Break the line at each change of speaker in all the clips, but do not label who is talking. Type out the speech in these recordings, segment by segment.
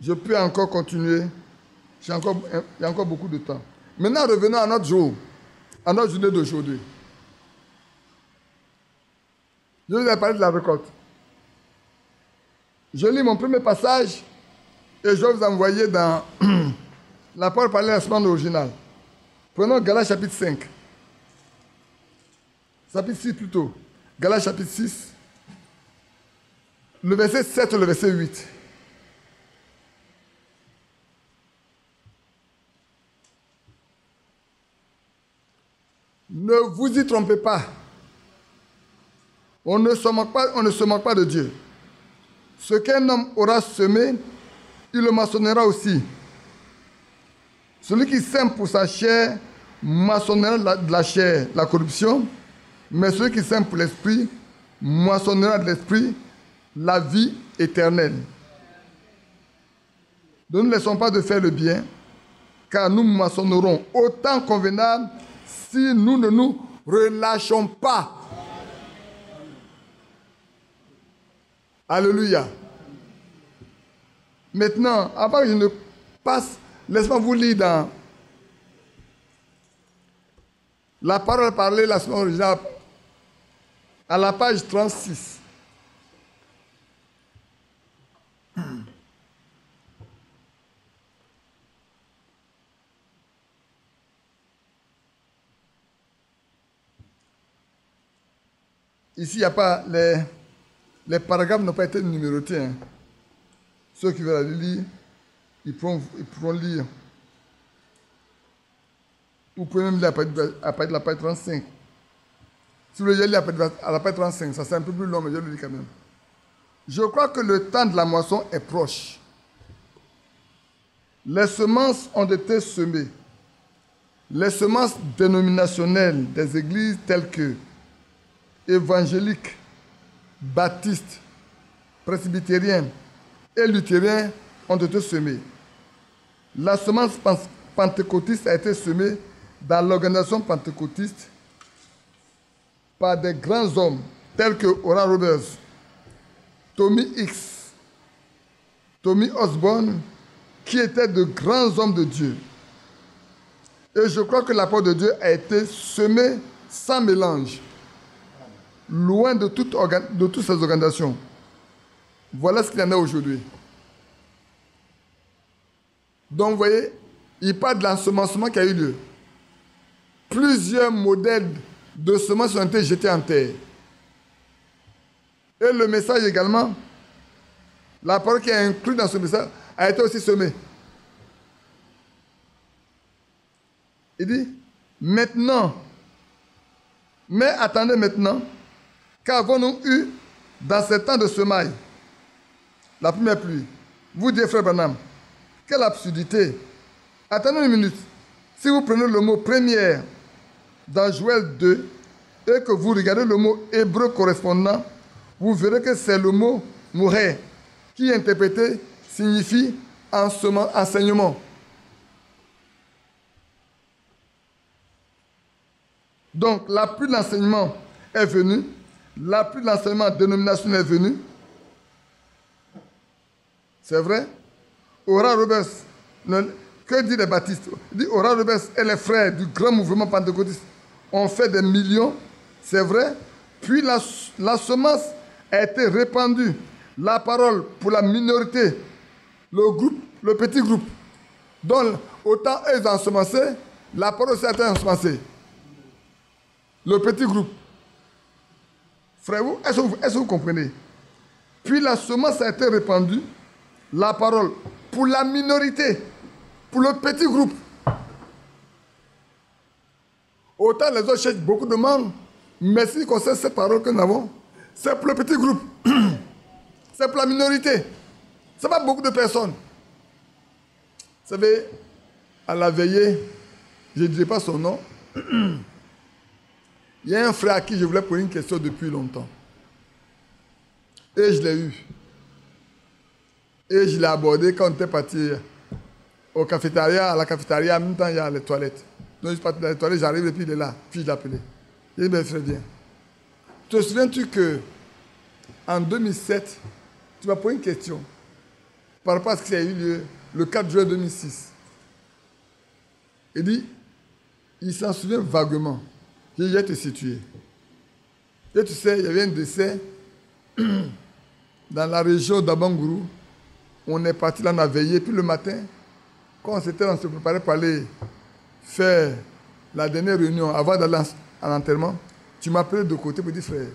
Je peux encore continuer. Il y a encore beaucoup de temps. Maintenant, revenons à notre jour, à notre journée d'aujourd'hui. Je vous ai parlé de la récolte. Je lis mon premier passage et je vais vous envoyer dans la parole parlée la semaine originale. Prenons Galates chapitre 5. Chapitre 6 plutôt. Galates chapitre 6. Le verset 7 et le verset 8. Ne vous y trompez pas. On ne se moque pas de Dieu. Ce qu'un homme aura semé, il le moissonnera aussi. Celui qui sème pour sa chair, moissonnera de la chair la corruption, mais celui qui sème pour l'esprit, moissonnera de l'esprit la vie éternelle. Ne nous laissons pas de faire le bien, car nous moissonnerons autant convenable si nous ne nous relâchons pas. Alléluia. Maintenant, avant que je ne passe, laisse-moi vous lire dans la parole parlée la semaine originale à la page 36. Ici, il n'y a pas les paragraphes n'ont pas été numérotés. Hein. Ceux qui veulent aller lire, ils pourront lire. Vous pouvez même lire à partir de la page 35. Si vous voulez lire à la page 35, ça c'est un peu plus long, mais je le lis quand même. Je crois que le temps de la moisson est proche. Les semences ont été semées. Les semences dénominationnelles des églises telles que évangéliques, baptistes, presbytériens et luthériens ont été semées. La semence pentecôtiste a été semée dans l'organisation pentecôtiste par des grands hommes tels que Oral Roberts, Tommy Hicks, Tommy Osborne, qui étaient de grands hommes de Dieu. Et je crois que la parole de Dieu a été semée sans mélange, loin de toutes ces organisations. Voilà ce qu'il y en a aujourd'hui. Donc, vous voyez, il parle de l'ensemencement qui a eu lieu. Plusieurs modèles de semences ont été jetés en terre. Et le message également, la parole qui est inclue dans ce message, a été aussi semée. Il dit, maintenant, mais attendez maintenant, qu'avons-nous eu dans ces temps de semailles? La première pluie. Vous dites, frère Branham, quelle absurdité. Attendez une minute. Si vous prenez le mot première dans Joël 2 et que vous regardez le mot hébreu correspondant, vous verrez que c'est le mot mourer qui interprété signifie enseignement. Donc la pluie de l'enseignement est venue, la pluie de l'enseignement dénominationnel est venue. C'est vrai. Oral Roberts, que dit les baptistes? Il dit Oral Roberts et les frères du grand mouvement pentecôtiste ont fait des millions, c'est vrai. Puis la semence a été répandue, la parole pour la minorité, le petit groupe. Donc, autant eux ensemencés, la parole aussi a été ensemencée. Le petit groupe. Frère, est-ce que vous comprenez? Puis la semence a été répandue, la parole pour la minorité, pour le petit groupe. Autant les autres cherchent beaucoup de monde, mais si concerne cette parole que nous avons, c'est pour le petit groupe. C'est pour la minorité. Ce n'est pas beaucoup de personnes. Vous savez, à la veillée, je ne dirai pas son nom, il y a un frère à qui je voulais poser une question depuis longtemps. Et je l'ai eu. Et je l'ai abordé quand on était parti au cafétéria. À la cafétéria, en même temps, il y a les toilettes. Donc, je suis parti dans les toilettes, j'arrive et puis il est là. Puis je l'ai appelé. Il dit, ben frère, viens. Te souviens-tu que en 2007, tu m'as posé une question. par rapport à ce qui a eu lieu le 4 juin 2006. Il dit, il s'en souvient vaguement. Je vais te situer. Et tu sais, il y avait un décès dans la région d'Abangourou. On est parti là, on a veillé. Puis le matin, quand on se préparait pour aller faire la dernière réunion avant d'aller à l'enterrement, tu m'appelais de côté pour dire, frère,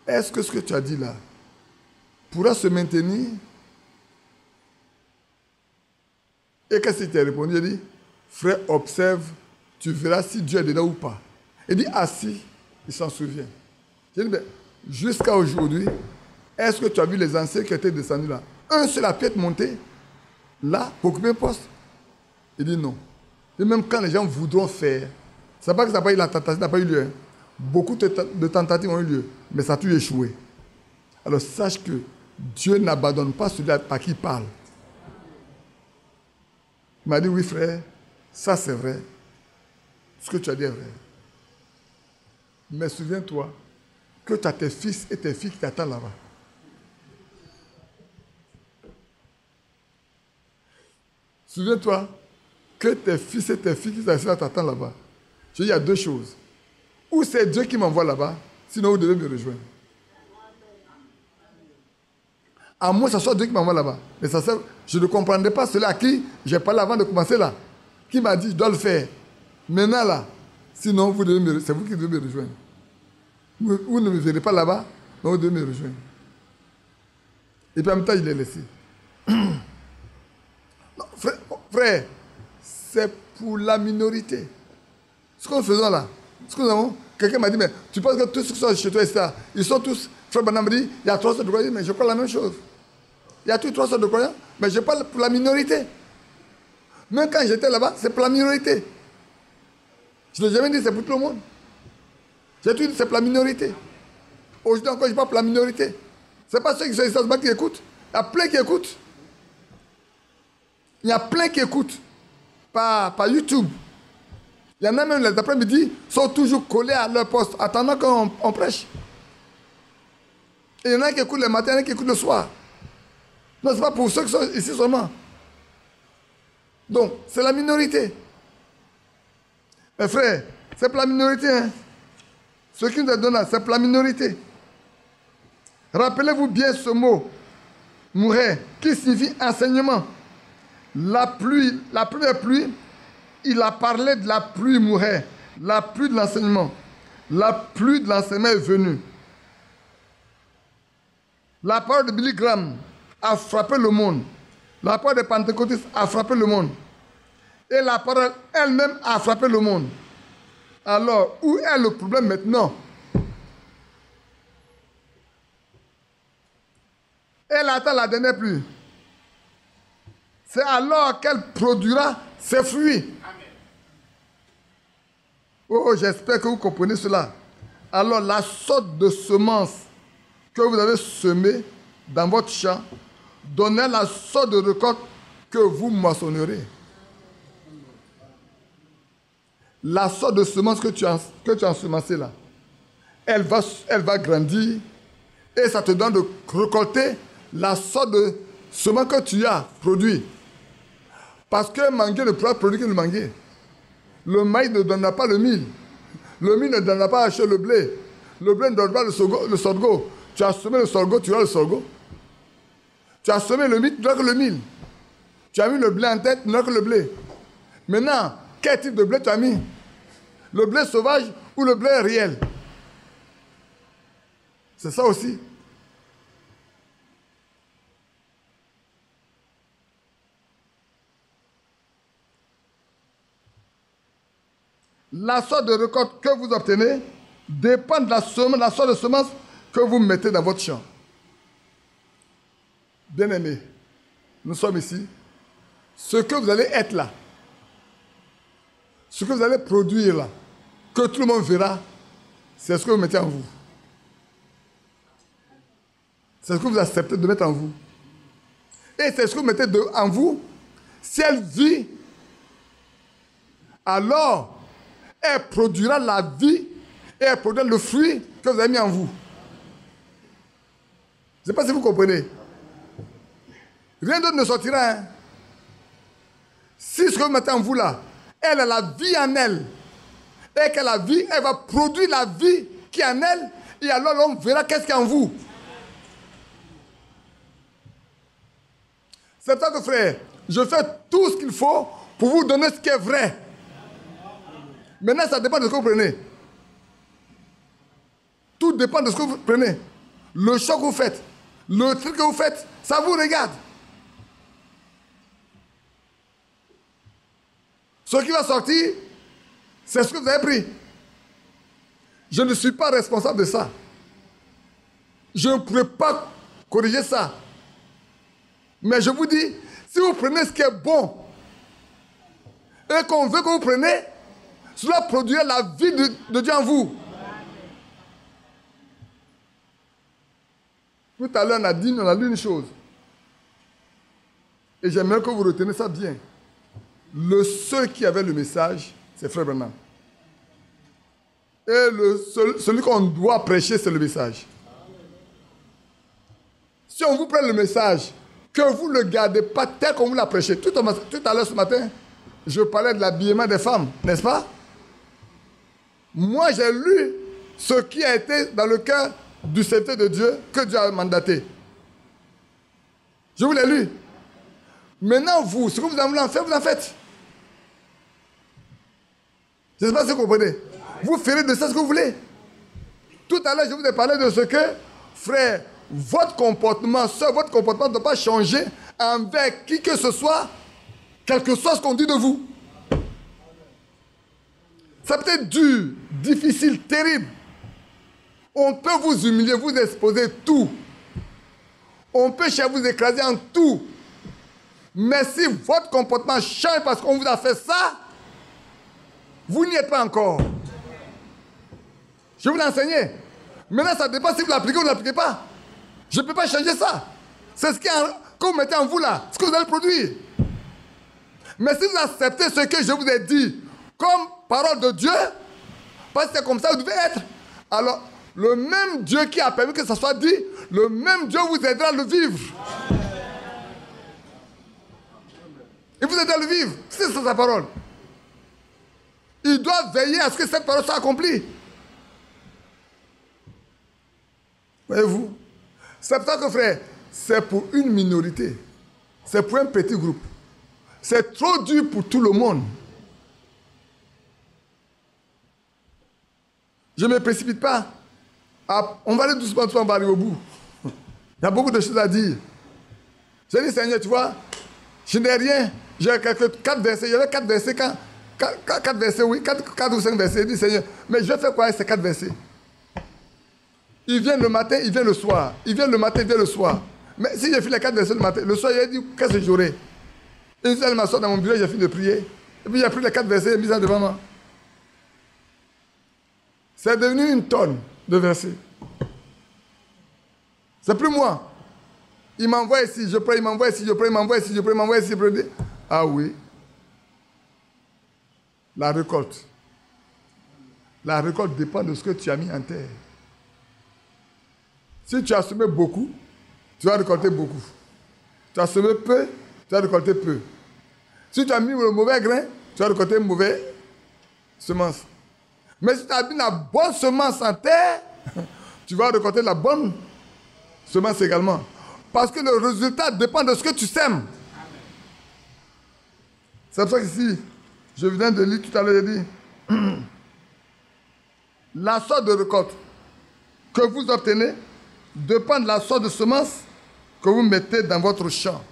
est-ce que ce que tu as dit là pourra se maintenir? Et qu'est-ce qu'il t'a répondu? Il dit, frère, observe, tu verras si Dieu est dedans ou pas. Il dit, assis, il s'en souvient. J'ai dit, jusqu'à aujourd'hui, est-ce que tu as vu les anciens qui étaient descendus là? Un seul a pu être monté là pour occuper un poste. Il dit non. Et même quand les gens voudront faire, c'est pas que ça n'a pas eu la tentative, n'a pas eu lieu. Hein. Beaucoup de tentatives ont eu lieu, mais ça a tout échoué. Alors sache que Dieu n'abandonne pas celui par qui il parle. Il m'a dit, oui frère, ça c'est vrai. Ce que tu as dit est vrai. Mais souviens-toi que tu as tes fils et tes filles qui t'attendent là-bas. Souviens-toi que tes fils et tes filles qui t'attendent là-bas. Je dis, il y a deux choses. Ou c'est Dieu qui m'envoie là-bas, sinon vous devez me rejoindre. À moins que ce soit Dieu qui m'envoie là-bas. Mais ça, je ne comprendrai pas celui à qui j'ai parlé avant de commencer là. Qui m'a dit, je dois le faire. Maintenant là, sinon c'est vous qui devez me rejoindre. Vous ne me verrez pas là-bas, mais vous devez me rejoindre. Et puis en même temps, il est laissé. Non, frère, c'est pour la minorité. Ce que nous faisons là, ce que nous avons, quelqu'un m'a dit, mais tu penses que tous ceux qui sont chez toi, etc., ils sont tous, frère Banam me dit, il y a 3 sortes de croyants, mais je crois la même chose. Il y a tous 3 sortes de croyants, mais je parle pour la minorité. Même quand j'étais là-bas, c'est pour la minorité. Je ne l'ai jamais dit, c'est pour tout le monde. J'ai tout dit, c'est pour la minorité. Aujourd'hui encore, je parle pour la minorité. Ce n'est pas ceux qui sont ici qui écoutent. Il y a plein qui écoutent. Il y a plein qui écoutent par YouTube. Il y en a même les après-midi sont toujours collés à leur poste, attendant qu'on prêche. Et il y en a qui écoutent le matin, il y en a qui écoutent le soir. Non, ce n'est pas pour ceux qui sont ici seulement. Donc, c'est la minorité. Mes frères, c'est pour la minorité. Hein. Ce qui nous est donné, c'est pour la minorité. Rappelez-vous bien ce mot, mourir, qui signifie enseignement. La première pluie, il a parlé de la pluie mourir, la pluie de l'enseignement. La pluie de l'enseignement est venue. La parole de Billy Graham a frappé le monde. La parole des pentecôtistes a frappé le monde. Et la parole elle-même a frappé le monde. Alors, où est le problème maintenant? Elle attend la dernière pluie. C'est alors qu'elle produira ses fruits. Oh, j'espère que vous comprenez cela. Alors, la sorte de semence que vous avez semée dans votre champ, donnez la sorte de récolte que vous moissonnerez. La sorte de semence que tu as ensemencée là, elle va grandir et ça te donne de récolter la sorte de semence que tu as produit. Parce que manguier ne pourra produire que le manguier. Le maïs ne donnera pas le mil. Le mil ne donnera pas acheter le blé. Le blé ne donne pas le sorgho. Tu as semé le sorgho, tu as le sorgho. Tu as semé le mil, tu n'auras que le mil. Tu as mis le blé en tête, tu n'auras que le blé. Maintenant, quel type de blé tu as mis? Le blé sauvage ou le blé réel? C'est ça aussi. La sorte de récolte que vous obtenez dépend de la sorte de semence que vous mettez dans votre champ. Bien-aimés, nous sommes ici. Ce que vous allez être là, ce que vous allez produire là, que tout le monde verra, c'est ce que vous mettez en vous. C'est ce que vous acceptez de mettre en vous. Et c'est ce que vous mettez en vous. Si elle vit, alors elle produira la vie et elle produira le fruit que vous avez mis en vous. Je ne sais pas si vous comprenez. Rien d'autre ne sortira. Hein. Si ce que vous mettez en vous là, elle a la vie en elle, et qu'elle a la vie, elle va produire la vie qui est en elle, et alors l'homme verra qu'est-ce qu'il y a en vous. C'est ça que frère, je fais tout ce qu'il faut pour vous donner ce qui est vrai. Maintenant, ça dépend de ce que vous prenez. Tout dépend de ce que vous prenez. Le choix que vous faites, le truc que vous faites, ça vous regarde. Ce qui va sortir, c'est ce que vous avez pris. Je ne suis pas responsable de ça. Je ne pourrais pas corriger ça. Mais je vous dis, si vous prenez ce qui est bon, et qu'on veut que vous preniez, cela produira la vie de Dieu en vous. Tout à l'heure, on a dit une chose. Et j'aimerais que vous reteniez ça bien. Le seul qui avait le message, c'est Frère Branham. Et celui qu'on doit prêcher, c'est le message. Si on vous prend le message, que vous ne le gardez pas tel qu'on vous l'a prêché. Tout à l'heure ce matin, je parlais de l'habillement des femmes, n'est-ce pas? Moi, j'ai lu ce qui a été dans le cœur du serviteur de Dieu que Dieu a mandaté. Je vous l'ai lu. Maintenant, vous, ce que vous avez en faire, vous en faites. Je ne sais pas si vous comprenez. Vous ferez de ça ce que vous voulez. Tout à l'heure, je vous ai parlé de ce que, frère, votre comportement ne doit pas changer envers qui que ce soit, quel que soit ce qu'on dit de vous. Ça peut être dur, difficile, terrible. On peut vous humilier, vous exposer tout. On peut chercher à vous écraser en tout. Mais si votre comportement change parce qu'on vous a fait ça, vous n'y êtes pas encore. Je vous l'ai enseigné. Maintenant, ça dépend si vous l'appliquez ou ne l'appliquez pas. Je ne peux pas changer ça. C'est ce que vous mettez en vous là, ce que vous allez produire. Mais si vous acceptez ce que je vous ai dit comme parole de Dieu, parce que c'est comme ça que vous devez être, alors le même Dieu qui a permis que ça soit dit, le même Dieu vous aidera à le vivre. Il vous aidera à le vivre. C'est sa parole. Il doit veiller à ce que cette parole soit accomplie. Voyez-vous? C'est pour ça que, frère, c'est pour une minorité. C'est pour un petit groupe. C'est trop dur pour tout le monde. Je ne me précipite pas. On va aller doucement, on va arriver au bout. Il y a beaucoup de choses à dire. J'ai dit, Seigneur, tu vois, je n'ai rien. J'ai quelques 4 versets. Il y avait 4 versets. 4 versets, oui, 4 ou 5 versets. Il dit, Seigneur, mais je vais faire quoi avec ces 4 versets? Il vient le matin, il vient le soir. Il vient le matin, il vient le soir. Mais si j'ai fait les 4 versets le matin, le soir, il a dit, qu'est-ce que j'aurai? Et il m'assoit dans mon bureau, j'ai fini de prier. Et puis j'ai pris les 4 versets et mis ça devant moi. C'est devenu une tonne de versets. C'est plus moi. Il m'envoie ici, je prends, il m'envoie ici, je prends, il m'envoie ici, je prends, il m'envoie ici, je prends. Ah oui. La récolte. La récolte dépend de ce que tu as mis en terre. Si tu as semé beaucoup, tu vas récolter beaucoup. Tu as semé peu, tu vas récolter peu. Si tu as mis le mauvais grain, tu vas récolter une mauvaise semence. Mais si tu as mis la bonne semence en terre, tu vas récolter la bonne semence également. Parce que le résultat dépend de ce que tu sèmes. C'est pour ça qu'ici, je viens de lire tout à l'heure, j'ai dit, la sorte de récolte que vous obtenez dépend de la sorte de semence que vous mettez dans votre champ.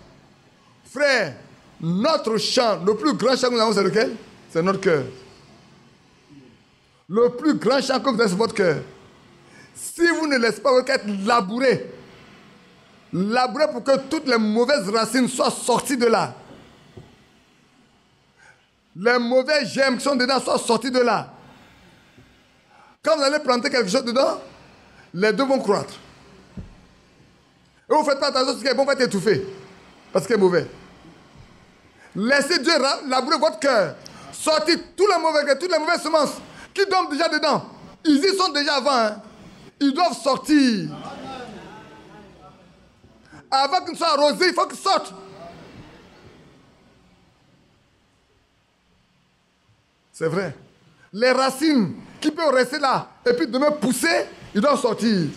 Frère, notre champ, le plus grand champ que nous avons, c'est lequel? C'est notre cœur. Le plus grand champ que vous avez, c'est votre cœur. Si vous ne laissez pas votre cœur être labouré, labouré pour que toutes les mauvaises racines soient sorties de là, les mauvais germes qui sont dedans soient sortis de là. Quand vous allez planter quelque chose dedans, les deux vont croître. Et vous ne faites pas attention, ce qui est bon va être étouffé. Parce qu'il est mauvais. Laissez Dieu labourer votre cœur. Sortez tous les mauvais grains, toutes les mauvaises semences qui dorment déjà dedans. Ils y sont déjà avant. Hein. Ils doivent sortir. Avant qu'il soit arrosé, il faut qu'il sorte. C'est vrai. Les racines qui peuvent rester là et puis demain pousser, ils doivent sortir.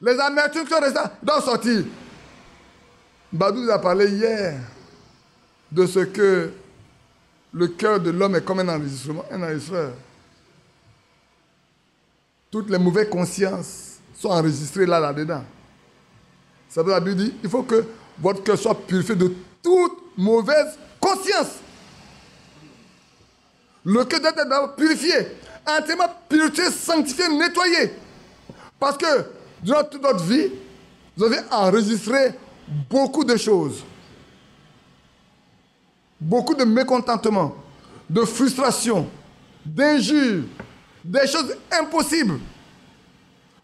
Les amertumes qui sont restées là, ils doivent sortir. Badou nous a parlé hier de ce que le cœur de l'homme est comme un enregistreur. Toutes les mauvaises consciences sont enregistrées là-dedans. Ça veut dire qu'il faut que votre cœur soit purifié de toute mauvaise conscience. Le cœur doit être purifié, entièrement purifié, sanctifié, nettoyé. Parce que durant toute notre vie, vous avez enregistré beaucoup de choses. Beaucoup de mécontentement, de frustration, d'injures, des choses impossibles.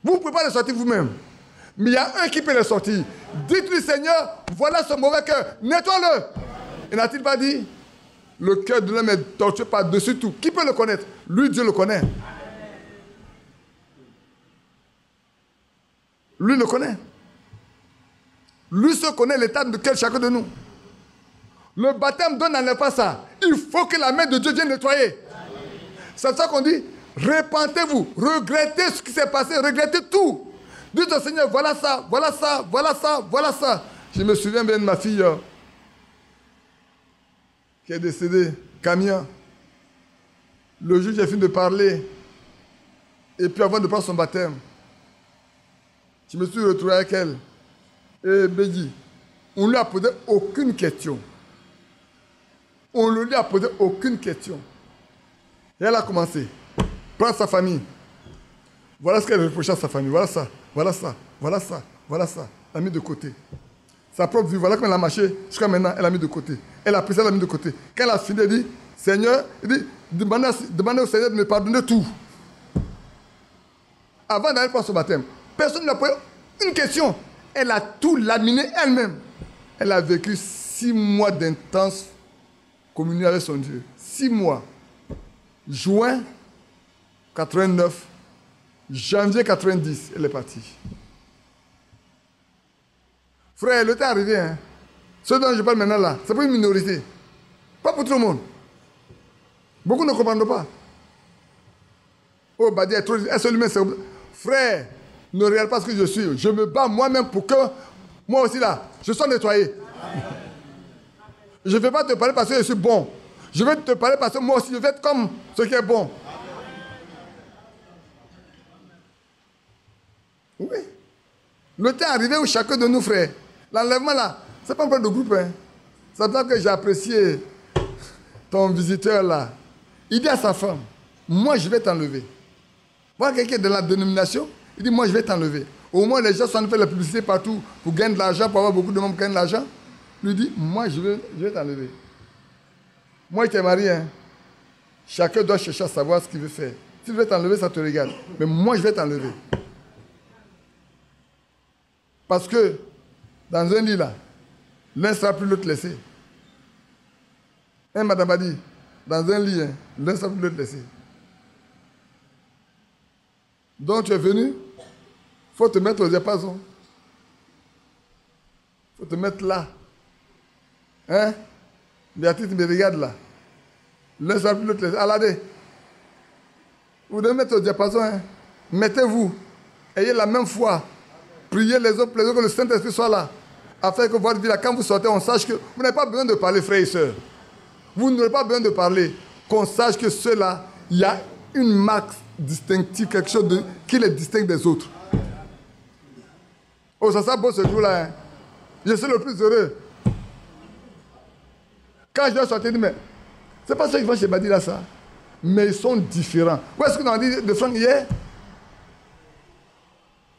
Vous ne pouvez pas les sortir vous-même. Mais il y a un qui peut les sortir. Dites-lui, Seigneur, voilà ce mauvais cœur, nettoie-le. Et n'a-t-il pas dit? Le cœur de l'homme est torturé par-dessus tout. Qui peut le connaître? Lui, Dieu le connaît. Lui le connaît. Lui se connaît l'état de chacun de nous. Le baptême n'enlève pas ça. Il faut que la main de Dieu vienne nettoyer. C'est ça qu'on dit. Repentez-vous. Regrettez ce qui s'est passé. Regrettez tout. Dites au Seigneur, voilà ça, voilà ça, voilà ça, voilà ça. Je me souviens bien de ma fille qui est décédée, Camilla. Le jour où j'ai fini de parler, et puis avant de prendre son baptême, je me suis retrouvé avec elle. Et Bédi, on ne lui a posé aucune question. On ne lui a posé aucune question. Et elle a commencé. Prendre sa famille. Voilà ce qu'elle reprochait à sa famille. Voilà ça, voilà ça, voilà ça, voilà ça. Elle a mis de côté. Sa propre vie, voilà comment elle a marché. Jusqu'à maintenant, elle a mis de côté. Elle a pris ça, elle a mis de côté. Quand elle a fini, elle dit, Seigneur, demandez au Seigneur de me pardonner tout. Avant d'aller prendre son baptême, personne ne lui a posé une question. Elle a tout laminé elle-même. Elle a vécu 6 mois d'intense communion avec son Dieu. 6 mois. Juin 89, janvier 90, elle est partie. Frère, le temps est arrivé. Hein. Ce dont je parle maintenant là, c'est pour une minorité. Pas pour tout le monde. Beaucoup ne comprennent pas. Oh, Badi est trop... Frère, ne regarde pas ce que je suis. Je me bats moi-même pour que, moi aussi là, je sois nettoyé. Je ne vais pas te parler parce que je suis bon. Je vais te parler parce que moi aussi, je vais être comme ce qui est bon. Oui. Le temps est arrivé où chacun de nous, frères, l'enlèvement là, ce n'est pas un problème de groupe. Hein. C'est pour ça que j'ai apprécié ton visiteur là. Il dit à sa femme, moi je vais t'enlever. Voilà quelqu'un de la dénomination, il dit, moi je vais t'enlever. Au moins les gens sont en train de faire la publicité partout pour gagner de l'argent, pour avoir beaucoup de monde qui gagnent de l'argent. Il lui dit, moi je vais t'enlever. Moi, il t'ai marié. Hein. Chacun doit chercher à savoir ce qu'il veut faire. S'il veut t'enlever, ça te regarde. Mais moi, je vais t'enlever. Parce que, dans un lit là, l'un ne sera plus l'autre laissé. Hein, madame a dit, dans un lit, hein, l'un ne sera plus l'autre laissé. Donc, tu es venu, il faut te mettre au diapason. Il faut te mettre là. Hein? Béatrice me regarde là. L'un sera plus l'autre laissé. Aladé. Vous devez mettre au diapason. Hein? Mettez-vous. Ayez la même foi. Priez les autres que le Saint-Esprit soit là. Afin que votre vie, là, quand vous sortez, on sache que vous n'avez pas besoin de parler, frères et sœurs. Vous n'aurez pas besoin de parler. Qu'on sache que ceux-là, il y a une marque distinctive, quelque chose qui les distingue des autres. Oh, ça sera beau ce jour-là. Hein? Je suis le plus heureux. Quand je dois sortir, je dis, mais c'est pas ceux qui vont chez Badi là, ça. Mais ils sont différents. Où est-ce qu'on a dit de Franck hier?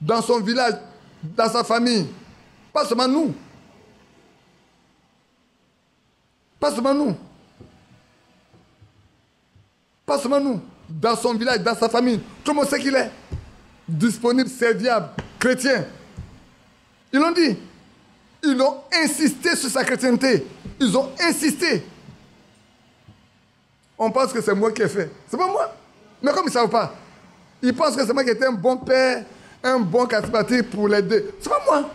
Dans son village, dans sa famille. Pas seulement nous. Pas seulement nous. Pas seulement nous. Dans son village, dans sa famille. Tout le monde sait qu'il est. Disponible, serviable, chrétien. Ils l'ont dit. Ils ont insisté sur sa chrétienté. Ils ont insisté. On pense que c'est moi qui ai fait. C'est pas moi. Mais comme ils ne savent pas, ils pensent que c'est moi qui étais un bon père, un bon charismatique pour les deux. C'est pas moi.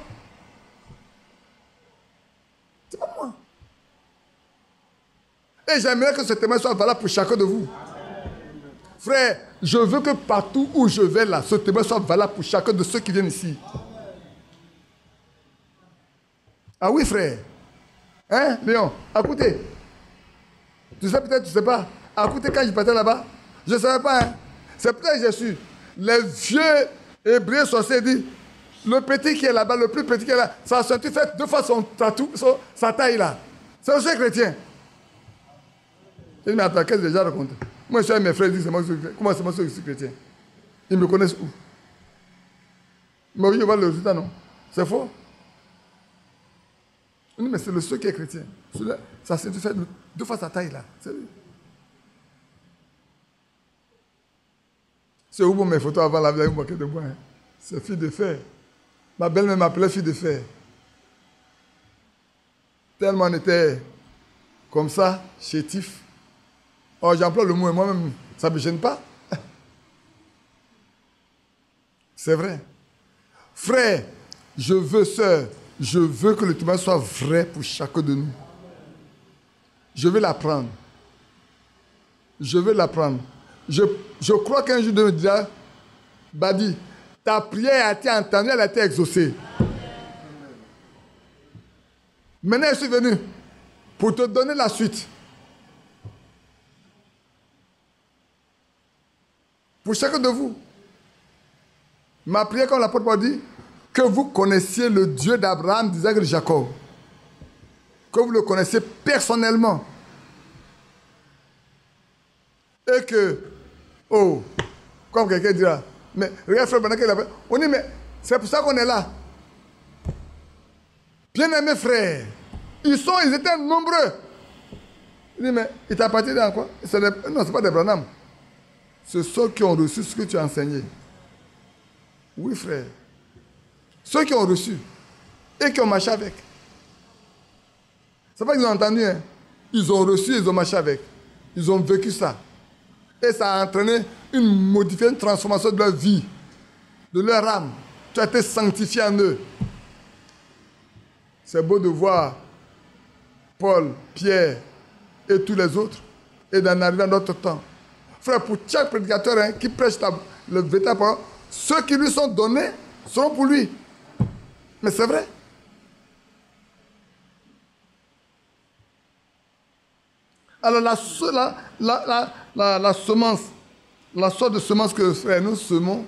Et j'aimerais que ce témoignage soit valable pour chacun de vous. Frère, je veux que partout où je vais là, ce témoignage soit valable pour chacun de ceux qui viennent ici. Ah oui, frère. Hein, Léon, écoutez. Tu sais peut-être, tu ne sais pas. Écoutez, quand je partais là-bas, je ne savais pas. Hein. C'est peut-être que j'ai su. Les vieux hébreux sorciers disent, le petit qui est là-bas, le plus petit qui est là, sa ceinture fait 2 fois sa taille là. C'est aussi chrétien. Je dis, mais attends, qu'est-ce que j'ai déjà raconté? Moi, je suis avec mes frères, ils disent, comment c'est moi qui suis chrétien? Ils me connaissent où? Mais oui, je vois le résultat, non? C'est faux. Je dis, mais c'est le seul qui est chrétien. Celui-là, sa ceinture fait 2 fois sa taille là. C'est lui. C'est où pour mes photos avant la vie, vous manquez de bois. Hein? C'est fille de fer. Ma belle-mère m'appelait fille de fer. Tellement on était comme ça, chétif. Oh, j'emploie le mot et moi-même, ça ne me gêne pas. C'est vrai. Frère, je veux, sœur, je veux que le témoignage soit vrai pour chacun de nous. Je veux l'apprendre. Je veux l'apprendre. Je crois qu'un jour de me dira, Badi, ta prière a été entendue, elle a été exaucée. Maintenant, je suis venu pour te donner la suite. Pour chacun de vous. Ma prière, comme l'apôtre Paul dit, que vous connaissiez le Dieu d'Abraham, d'Isaac et de Jacob. Que vous le connaissiez personnellement. Et que, oh, comme quelqu'un dira, mais regarde frère, pendant qu'il a fait, on dit, mais c'est pour ça qu'on est là. Bien-aimés frères, ils étaient nombreux. Il dit, mais il t'appartient dans quoi? Non, ce n'est pas des Branham. C'est ceux qui ont reçu ce que tu as enseigné. Oui, frère. Ceux qui ont reçu et qui ont marché avec. C'est pas qu'ils ont entendu, hein. Ils ont reçu, ils ont marché avec. Ils ont vécu ça. Et ça a entraîné une transformation de leur vie, de leur âme. Tu as été sanctifié en eux. C'est beau de voir Paul, Pierre et tous les autres et d'en arriver à notre temps. Frère, pour chaque prédicateur hein, qui prêche le véritable parole, ceux qui lui sont donnés seront pour lui. Mais c'est vrai. Alors la semence, la sorte de semence que frère, nous semons,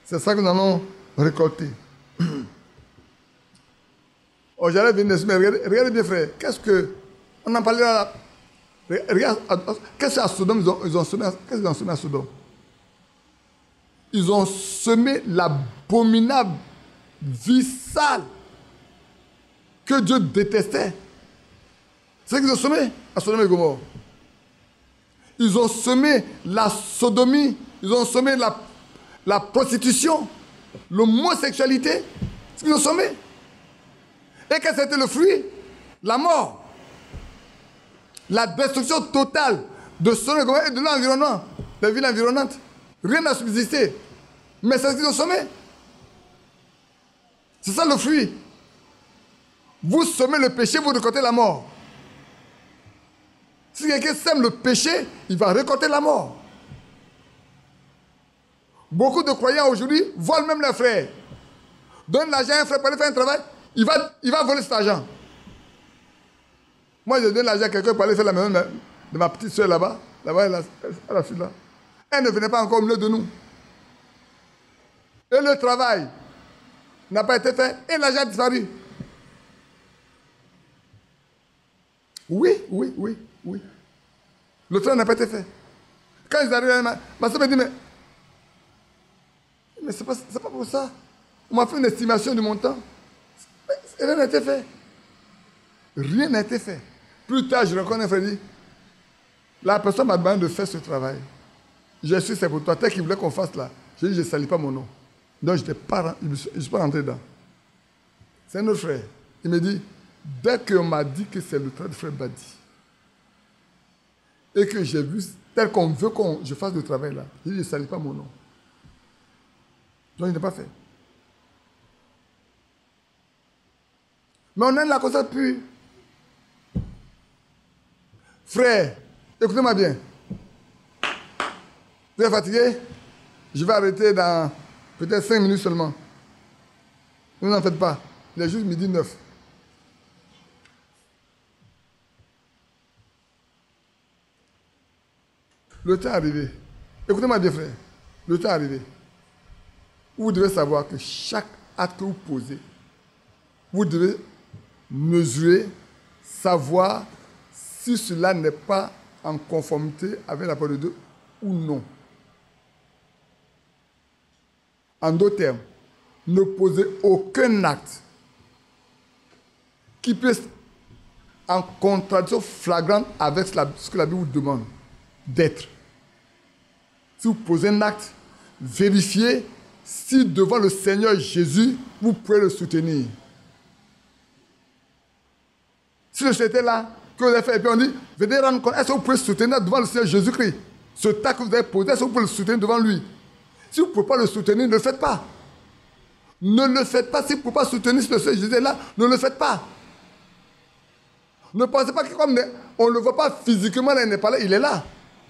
c'est ça que nous allons récolter. Oh, j'allais venir, mais regardez bien frère, qu'est-ce que, on en parlait là, regarde, qu'est-ce qu'à Sodome ils ont semé, qu'est-ce qu'ils ont semé à Sodome? Ils ont semé l'abominable vie sale que Dieu détestait. C'est ce qu'ils ont semé à Sodome et Gomorrhe. Ils ont semé la sodomie, ils ont semé la prostitution, l'homosexualité. C'est ce qu'ils ont semé. Et quel c'était le fruit? La mort. La destruction totale de Sodome et Gomorrhe et de l'environnement, des villes environnantes. Rien n'a subsisté. Mais c'est ce qu'ils ont semé. C'est ça le fruit. Vous semez le péché, vous récoltez la mort. Si quelqu'un sème le péché, il va récolter la mort. Beaucoup de croyants aujourd'hui volent même leurs frères. Donnent l'argent à un frère pour aller faire un travail, il va voler cet argent. Moi, je donne l'argent à quelqu'un pour aller faire la maison de ma petite soeur là-bas. Là-bas, elle a là. Elle ne venait pas encore au milieu de nous. Et le travail n'a pas été fait et l'argent a disparu. Oui. Le travail n'a pas été fait. Quand ils arrivent, ma soeur me dit, mais c'est pas pour ça. On m'a fait une estimation du montant. Rien n'a été fait. Rien n'a été fait. Plus tard, je reconnais un frère dit, la personne m'a demandé de faire ce travail. J'ai su, c'est pour toi. Tel qu'il voulait qu'on fasse là. J'ai dit, je ne salis pas mon nom. Donc, je ne suis pas rentré dedans. C'est un autre frère. Il me dit, dès qu'on m'a dit que c'est le travail de frère Badi, et que j'ai vu tel qu'on veut que je fasse le travail là, j'ai dit, je ne salis pas mon nom. Donc, je n'ai pas fait. Mais on aime la conscience pure. Frère, écoutez-moi bien. Vous êtes fatigué? Je vais arrêter dans peut-être 5 minutes seulement. Ne vous en faites pas. Il est juste midi 9. Le temps est arrivé. Écoutez-moi bien, frère. Le temps est arrivé. Vous devez savoir que chaque acte que vous posez, vous devez mesurer, savoir si cela n'est pas en conformité avec la parole de Dieu ou non. En d'autres termes, ne posez aucun acte qui puisse en contradiction flagrante avec ce que la Bible vous demande d'être. Si vous posez un acte, vérifiez si devant le Seigneur Jésus, vous pouvez le soutenir. Si le Seigneur est là, que vous avez fait, et puis on dit, venez rendre compte, est-ce que vous pouvez soutenir devant le Seigneur Jésus-Christ? Ce acte que vous avez posé, est-ce que vous pouvez le soutenir devant lui? Si vous ne pouvez pas le soutenir, ne le faites pas. Ne le faites pas. Si vous ne pouvez pas soutenir si le Seigneur Jésus est là, ne le faites pas. Ne pensez pas que comme on ne le voit pas physiquement, là, il n'est pas là, il est là.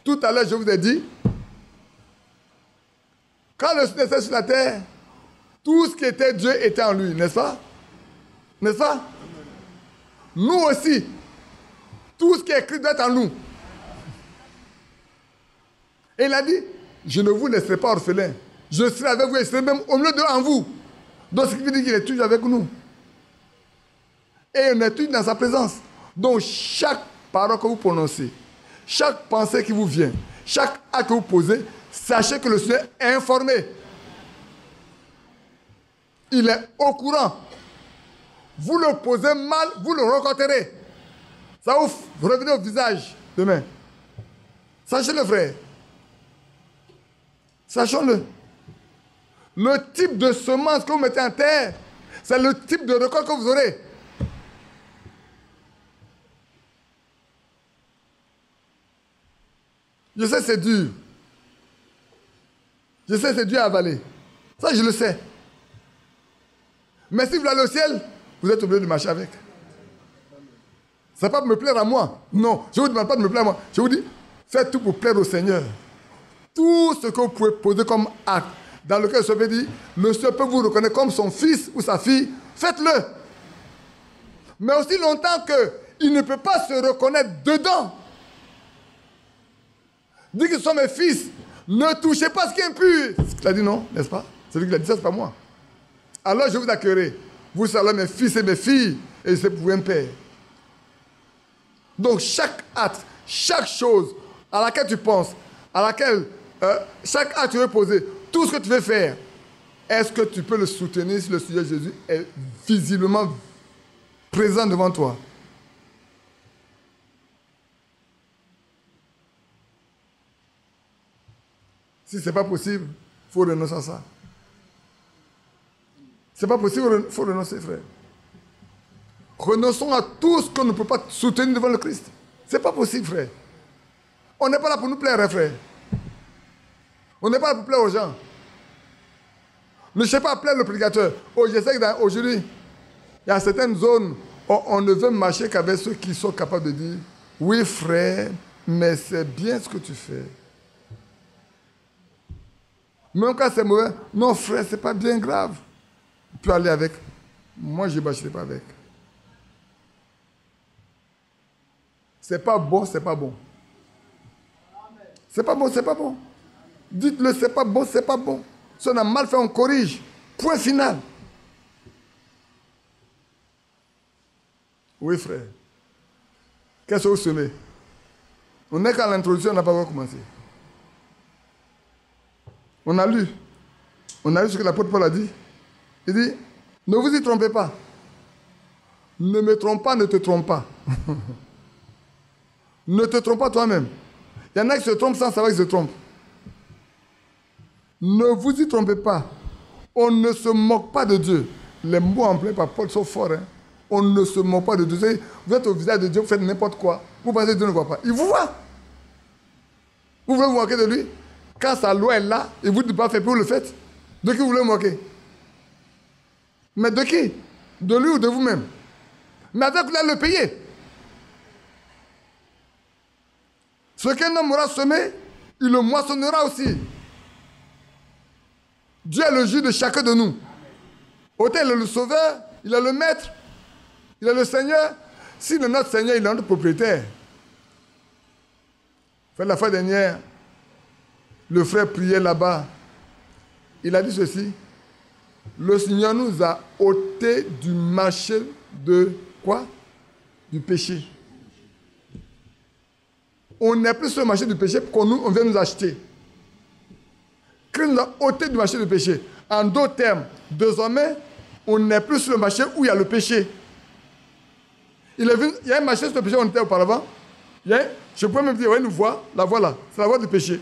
Tout à l'heure, je vous ai dit, quand le Seigneur était sur la terre, tout ce qui était Dieu était en lui, n'est-ce pas? N'est-ce pas? Nous aussi, tout ce qui est écrit doit être en nous. Et il a dit, je ne vous laisserai pas orphelin. Je serai avec vous et je serai même au milieu de en vous. Donc, ce qui veut dire qu'il est toujours avec nous. Et on est tous dans sa présence. Donc, chaque parole que vous prononcez, chaque pensée qui vous vient, chaque acte que vous posez, sachez que le Seigneur est informé. Il est au courant. Vous le posez mal, vous le rencontrerez. Ça vous revenez au visage demain. Sachez-le, frère. Sachons-le. Le type de semence que vous mettez en terre, c'est le type de récolte que vous aurez. Je sais c'est dur. Je sais c'est dur à avaler. Ça, je le sais. Mais si vous voulez aller au ciel, vous êtes obligé de marcher avec. Ce n'est pas pour me plaire à moi. Non, je ne vous demande pas de me plaire à moi. Je vous dis, faites tout pour plaire au Seigneur. Tout ce que vous pouvez poser comme acte, dans lequel le Seigneur dit, le Seigneur peut vous reconnaître comme son fils ou sa fille, faites-le. Mais aussi longtemps qu'il ne peut pas se reconnaître dedans. Dit qu'ils sont mes fils, ne touchez pas ce qui est impur. Il a dit non, n'est-ce pas? C'est lui qui l'a dit ça, ce n'est pas moi. Alors je vous accueillerai. Vous serez mes fils et mes filles, et c'est pour un père. Donc chaque acte, chaque chose à laquelle tu penses, à laquelle chaque acte que tu veux poser, tout ce que tu veux faire, est-ce que tu peux le soutenir si le Seigneur Jésus est visiblement présent devant toi? Si ce n'est pas possible, il faut renoncer à ça. Ce n'est pas possible, il faut renoncer, frère. Renonçons à tout ce qu'on ne peut pas soutenir devant le Christ. Ce n'est pas possible, frère. On n'est pas là pour nous plaire, hein, frère. On n'est pas là pour plaire aux gens. Ne cherchez pas à plaire le prédicateur. Oh, je sais qu'aujourd'hui, il y a certaines zones où on ne veut marcher qu'avec ceux qui sont capables de dire « Oui, frère, mais c'est bien ce que tu fais. » Même quand c'est mauvais, « Non, frère, ce n'est pas bien grave. » Tu peux aller avec. Moi, je ne marcherai pas avec. C'est pas bon, c'est pas bon. C'est pas bon, c'est pas bon. Dites-le, c'est pas bon, c'est pas bon. Si on a mal fait, on corrige. Point final. Oui, frère. Qu'est-ce que vous semez? On n'est qu'à l'introduction, on n'a pas encore commencé. On a lu ce que l'apôtre Paul a dit. Il dit, ne vous y trompez pas. Ne me trompe pas, ne te trompe pas. Ne te trompe pas toi-même. Il y en a qui se trompent sans savoir qu'ils se trompent. Ne vous y trompez pas. On ne se moque pas de Dieu. Les mots employés par Paul sont forts. Hein? On ne se moque pas de Dieu. Vous êtes au visage de Dieu, vous faites n'importe quoi. Vous pensez que Dieu ne voit pas. Il vous voit. Vous voulez vous moquer de lui? Quand sa loi est là, et vous ne pas faire, puis vous le faites. De qui vous voulez vous moquer? Mais de qui? De lui ou de vous-même? Mais avec vous allez le payer. Ce qu'un homme aura semé, il le moissonnera aussi. Dieu est le juge de chacun de nous. Autant il est le sauveur, il est le maître, il est le Seigneur. S'il est notre Seigneur, il est notre propriétaire. La fois dernière, le frère priait là-bas. Il a dit ceci. Le Seigneur nous a ôté du marché de quoi? Du péché. On n'est plus sur le marché du péché qu'on vient nous acheter. Christ nous a ôté du marché du péché. En d'autres termes, désormais, on n'est plus sur le marché où il y a le péché. Il y a un marché sur le péché où on était auparavant. Je peux même dire, une voie, la voie là, c'est la voie du péché.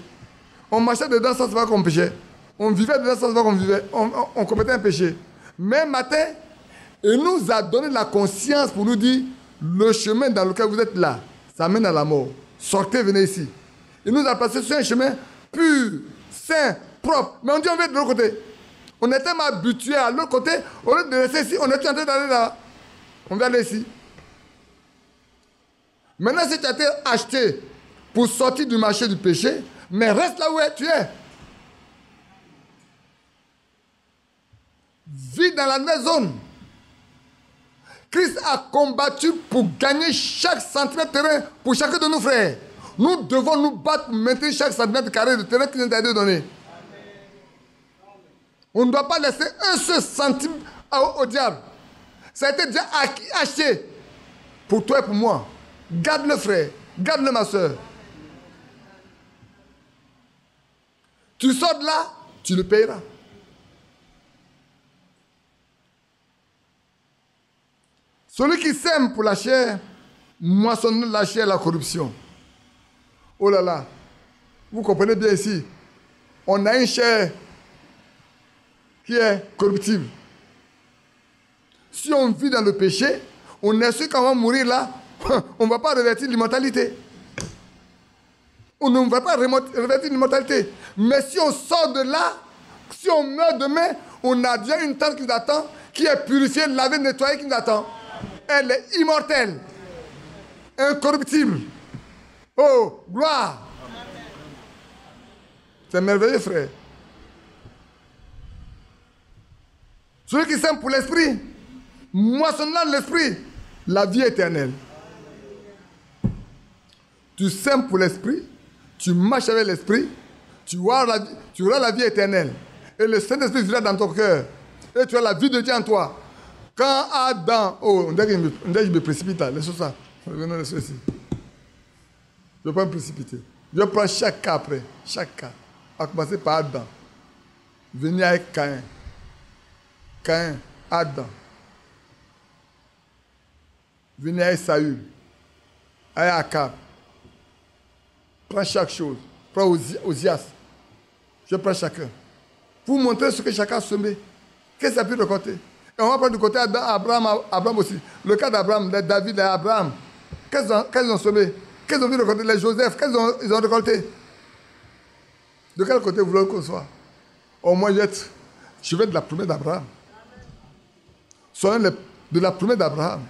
On marchait dedans sans savoir qu'on péchait. On vivait dedans sans savoir qu'on vivait. On commettait un péché. Mais un matin, il nous a donné la conscience pour nous dire, le chemin dans lequel vous êtes là, ça mène à la mort. Sortez, venez ici. Il nous a placé sur un chemin pur, sain, propre. Mais on dit, on vient de l'autre côté. On est tellement habitué à l'autre côté, au lieu de rester ici, on est en train d'aller là. On va aller ici. Maintenant, si tu as été acheté pour sortir du marché du péché, mais reste là où tu es. Vis dans la nouvelle zone. Christ a combattu pour gagner chaque centimètre de terrain pour chacun de nos frères. Nous devons nous battre pour maintenir chaque centimètre carré de terrain qui nous a été donné. On ne doit pas laisser un seul centime au diable. Ça a été déjà acheté pour toi et pour moi. Garde-le, frère. Garde-le, ma soeur. Tu sors de là, tu le payeras. Celui qui sème pour la chair, moissonne la chair, la corruption. Oh là là. Vous comprenez bien ici. On a une chair qui est corruptible. Si on vit dans le péché, on est sûr qu'on va mourir là. On ne va pas revêtir l'immortalité. On ne va pas revêtir l'immortalité. Mais si on sort de là, si on meurt demain, on a déjà une tente qui nous attend, qui est purifiée, lavée, nettoyée, qui nous attend. Elle est immortelle, incorruptible. Oh, gloire. C'est merveilleux, frère. Celui qui sème pour l'esprit, moissonnant l'esprit, la vie éternelle. Tu sèmes pour l'esprit, tu marches avec l'esprit, tu auras la vie éternelle. Et le Saint-Esprit vivra dans ton cœur. Et tu as la vie de Dieu en toi. Quand Adam... Oh, on dirait que je me précipite là. Laisse ça. Venons laisser ici. Je ne vais pas me précipiter. Je vais prendre chaque cas après. Chaque cas. À commencer par Adam. Venir avec Caïn. Caïn, Adam. Venir avec Saül. Avec Akab. Prends chaque chose. Prends Osias. Je prends chacun. Pour montrer ce que chacun a semé. Qu'est-ce que ça peut raconter? Et on va prendre du côté Abraham aussi. Le cas d'Abraham, de David et Abraham. Qu'est-ce qu'ils ont semé? Qu'est-ce qu'ils ont vu récolter? Les Joseph, qu'est-ce qu'ils ont récolté? De quel côté vous voulez qu'on soit? Au moins, je vais être de la promesse d'Abraham. Soyons de la promesse d'Abraham.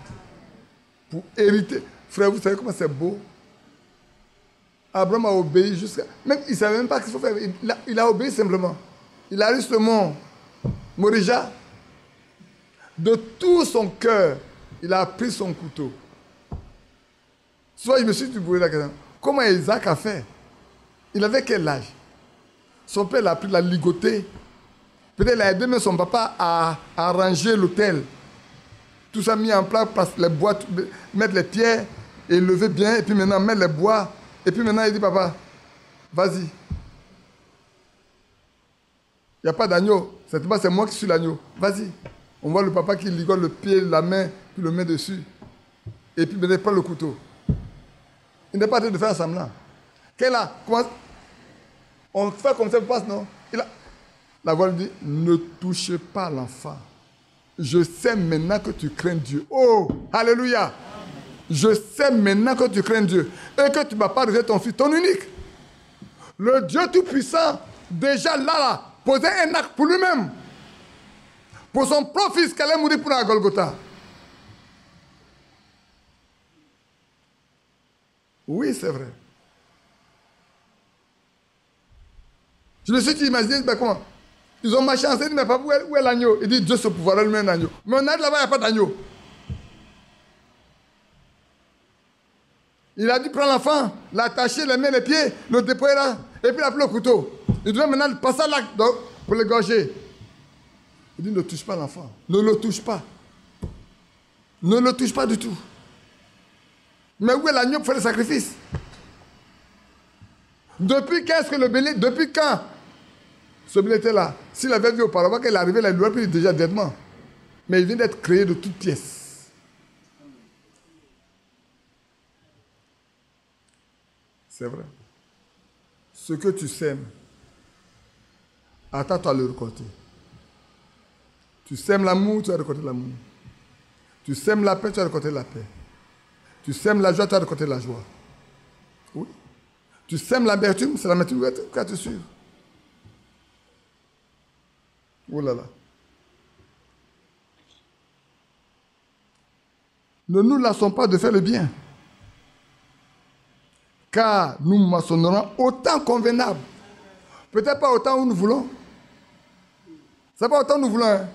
Pour hériter. Frère, vous savez comment c'est beau? Abraham a obéi jusqu'à... Même, il ne savait même pas ce qu'il faut faire. Il a obéi simplement. Il arrive sur le mont Morija. De tout son cœur, il a pris son couteau. Soit je me suis posé la question. Comment Isaac a fait? Il avait quel âge? Son père l'a pris, l'a ligoté. Peut-être il a aidé même son papa à arranger l'autel. Tout ça mis en place, les bois, mettre les pierres, et lever bien, et puis maintenant mettre les bois. Et puis maintenant il dit, papa, vas-y. Il n'y a pas d'agneau. C'est moi qui suis l'agneau. Vas-y. On voit le papa qui ligote le pied, la main, puis le met dessus. Et puis il prend le couteau. Il n'est pas en train de faire semblant. On fait comme ça, passe, non? La voix lui dit, ne touchez pas l'enfant. Je sais maintenant que tu crains Dieu. Oh, alléluia. Je sais maintenant que tu crains Dieu. Et que tu ne vas pas rejeter ton fils, ton unique. Le Dieu Tout-Puissant, déjà là, posait un acte pour lui-même. Pour son propre fils qui allait mourir pour la Golgotha. Oui, c'est vrai. Je me suis dit, imaginez, ben comment? Ils ont marché ensemble, il dit, mais papa, où est l'agneau? Il dit, Dieu se pouvoir lui-même un agneau. Mais on arrive là-bas, il n'y a pas d'agneau. Il a dû prendre l'enfant, l'attacher, les mains, les pieds, le déployer là, et puis appeler le couteau. Il devait maintenant passer là pour l'égorger. Il dit, ne touche pas l'enfant. Ne le touche pas. Ne le touche pas du tout. Mais où est l'agneau pour faire le sacrifice? Depuis quand est-ce que le bélier, depuis quand ce bélier était là? S'il avait vu auparavant qu'il arrivait là, il l'aurait pris déjà directement. Mais il vient d'être créé de toutes pièces. C'est vrai. Ce que tu sèmes, attends-toi à le récolter. Tu sèmes l'amour, tu vas récolter l'amour. Tu sèmes la paix, tu vas récolter la paix. Tu sèmes la joie, tu vas récolter la joie. Oui. Tu sèmes l'amertume, c'est l'amertume qui va te suivre. Oh là là. Ne nous lassons pas de faire le bien, car nous moissonnerons autant convenable. Peut-être pas autant où nous voulons. C'est pas autant où nous voulons. Hein.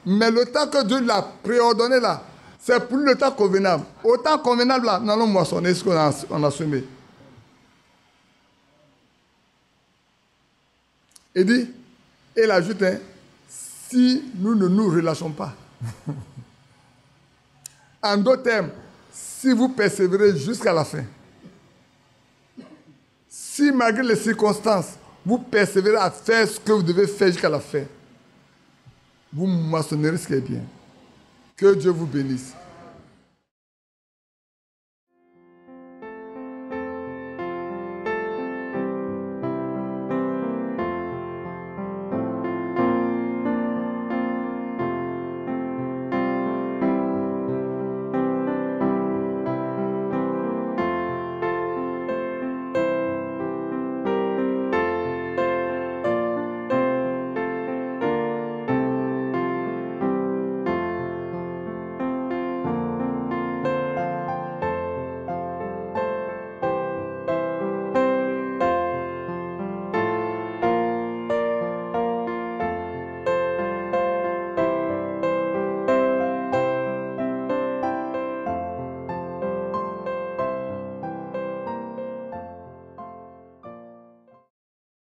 Mais le temps que Dieu l'a préordonné là, c'est plus le temps convenable. Autant convenable là, nous allons moissonner ce qu'on a semé. Il dit, et il ajoute, hein, si nous ne nous relâchons pas. En d'autres termes, si vous persévérez jusqu'à la fin, si malgré les circonstances, vous persévérez à faire ce que vous devez faire jusqu'à la fin, vous moissonnerez ce qui est bien. Que Dieu vous bénisse.